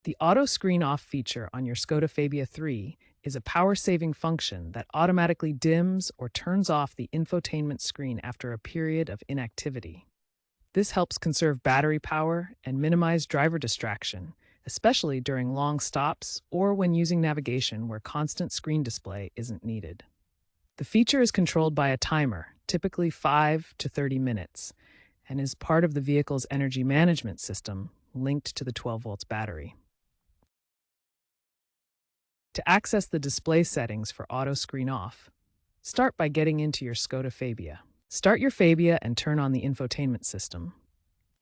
The auto screen off feature on your Skoda Fabia 3 is a power-saving function that automatically dims or turns off the infotainment screen after a period of inactivity. This helps conserve battery power and minimize driver distraction, especially during long stops or when using navigation where constant screen display isn't needed. The feature is controlled by a timer, typically 5 to 30 minutes, and is part of the vehicle's energy management system linked to the 12 volts battery. To access the display settings for auto screen off, start by getting into your Skoda Fabia. Start your Fabia and turn on the infotainment system.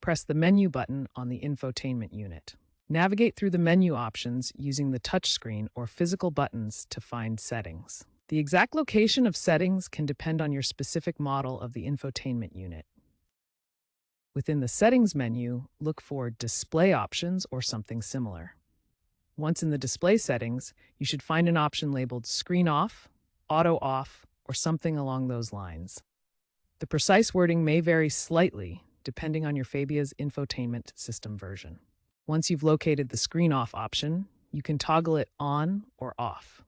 Press the menu button on the infotainment unit. Navigate through the menu options using the touchscreen or physical buttons to find settings. The exact location of settings can depend on your specific model of the infotainment unit. Within the Settings menu, look for Display Options or something similar. Once in the display settings, you should find an option labeled Screen Off, Auto Off, or something along those lines. The precise wording may vary slightly depending on your Fabia's infotainment system version. Once you've located the Screen Off option, you can toggle it on or off.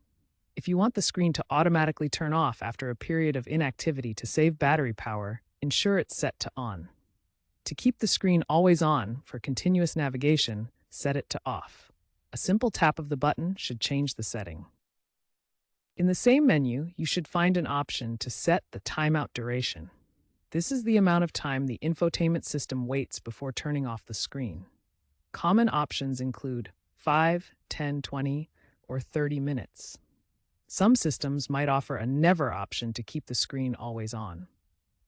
If you want the screen to automatically turn off after a period of inactivity to save battery power, ensure it's set to on. To keep the screen always on for continuous navigation, set it to off. A simple tap of the button should change the setting. In the same menu, you should find an option to set the timeout duration. This is the amount of time the infotainment system waits before turning off the screen. Common options include 5, 10, 20, or 30 minutes. Some systems might offer a never option to keep the screen always on.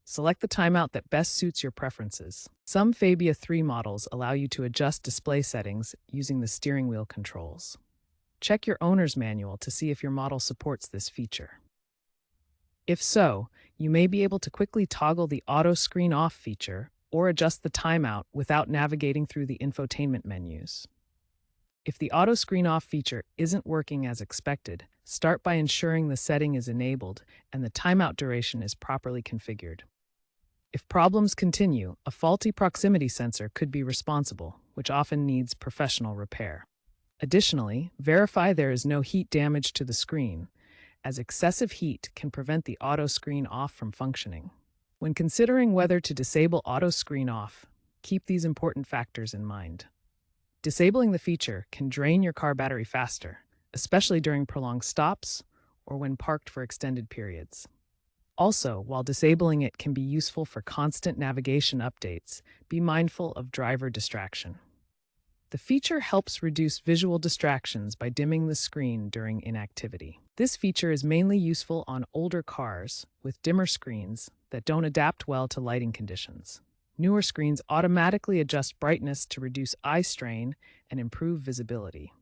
Select the timeout that best suits your preferences. Some Fabia 3 models allow you to adjust display settings using the steering wheel controls. Check your owner's manual to see if your model supports this feature. If so, you may be able to quickly toggle the auto screen off feature or adjust the timeout without navigating through the infotainment menus. If the auto screen off feature isn't working as expected, start by ensuring the setting is enabled and the timeout duration is properly configured. If problems continue, a faulty proximity sensor could be responsible, which often needs professional repair. Additionally, verify there is no heat damage to the screen, as excessive heat can prevent the auto screen off from functioning. When considering whether to disable auto screen off, keep these important factors in mind. Disabling the feature can drain your car battery faster, especially during prolonged stops or when parked for extended periods. Also, while disabling it can be useful for constant navigation updates, be mindful of driver distraction. The feature helps reduce visual distractions by dimming the screen during inactivity. This feature is mainly useful on older cars with dimmer screens that don't adapt well to lighting conditions. Newer screens automatically adjust brightness to reduce eye strain and improve visibility.